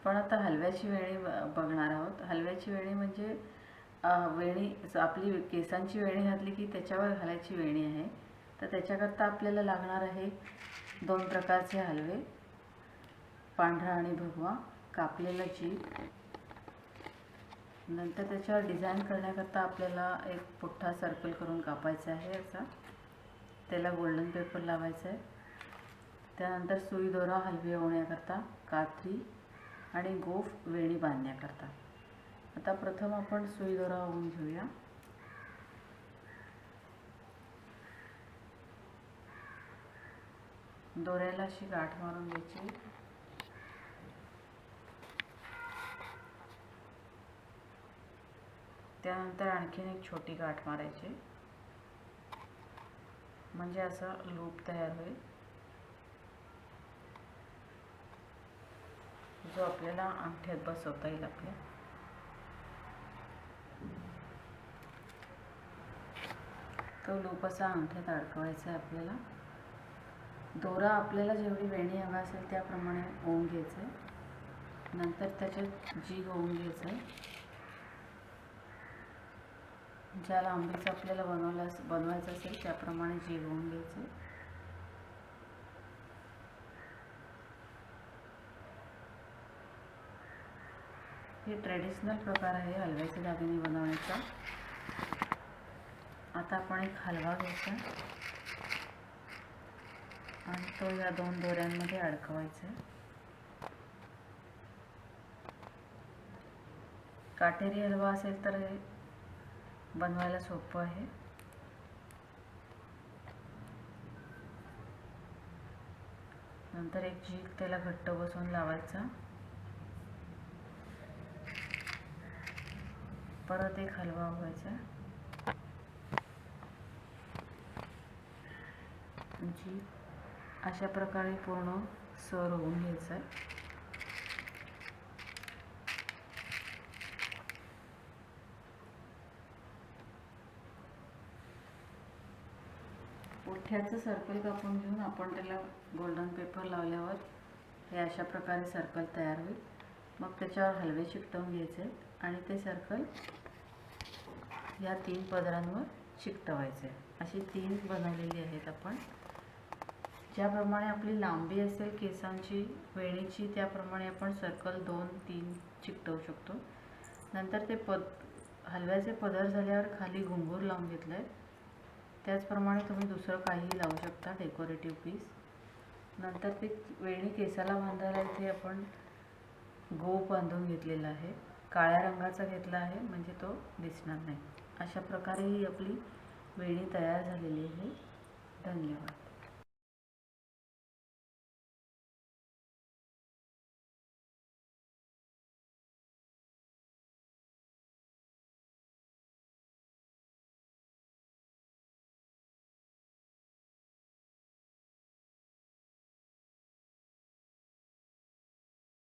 आपण आता हलव्याची वेणी बघणार आहोत. हलव्याची वेणी म्हणजे वेणी आपली केसांची वेणी घातली की त्याच्यावर घालायची वेणी आहे. तर त्याच्याकरता आपल्याला लागणार आहे 2 प्रकारचे हलवे, पांढरा आणि भगवा, कापलेला जीर. नंतर त्याच्यावर डिझाईन करण्याकरता आपल्याला एक पुठ्ठा सर्कल करून कापायचा आहे असा. त्याला गोल्डन पेपर लावायचा आहे. त्यानंतर सुई दोरा हलवी ओवण्याकरता, कात्री आणि गोफ वेणी बांधण्याकरता. आता प्रथम आपण सुई दोरा ओवून घेऊया. दोऱ्याला अशी गाठ मारून घ्यायची. त्यानंतर आणखीन एक छोटी गाठ मारायची, म्हणजे असा लूप तयार होईल जो आपल्याला अंगठ्यात बसवता येईल आपल्या. तो लूप असा अंगठ्यात अडकवायचा आहे आपल्याला. दोरा आपल्याला जेवढी वेणी हवी असेल त्याप्रमाणे ओवून घ्यायचं आहे. नंतर त्याच्यात जीग ओवून घ्यायचं आहे. ज्या लांबीचं आपल्याला बनवायचं असेल त्याप्रमाणे जीग ओवून घ्यायचं आहे. हे ट्रेडिशनल प्रकार आहे हलव्याचे दागिने बनवण्याचा. आता आपण एक हलवा घ्यायचा आणि तो या 2 दोऱ्यांमध्ये अडकवायचा आहे. काटेरी हलवा असेल तर हे बनवायला सोपं आहे. नंतर एक जीग त्याला घट्ट बसवून लावायचा. परत एक हलवा व्हायचा. जी अशा प्रकारे पूर्ण सर होऊन घ्यायचं आहे. पुठ्ठ्याचं सर्कल कापून घेऊन आपण त्याला गोल्डन पेपर लावल्यावर हे अशा प्रकारे सर्कल तयार होईल. मग त्याच्यावर हलवे चिकटवून घ्यायचे आणि ते सर्कल या 3 पदरांवर चिकटवायचे. अशी 3 बनवलेली आहेत आपण. ज्याप्रमाणे आपली लांबी असेल केसांची वेणीची त्याप्रमाणे आपण सर्कल 2-3 चिकटवू शकतो. नंतर ते हलव्याचे पदर झाल्यावर खाली घुंगूर लावून घेतलं आहे. त्याचप्रमाणे तुम्ही दुसरं काहीही लावू शकता, डेकोरेटिव्ह पीस. नंतर ते वेणी केसाला बांधायला इथे आपण गोफ बांधून घेतलेला आहे. काळ्या रंगाचा घेतला आहे म्हणजे तो दिसणार नाही. अशा प्रकारे ही आपली वेणी तयार झालेली आहे.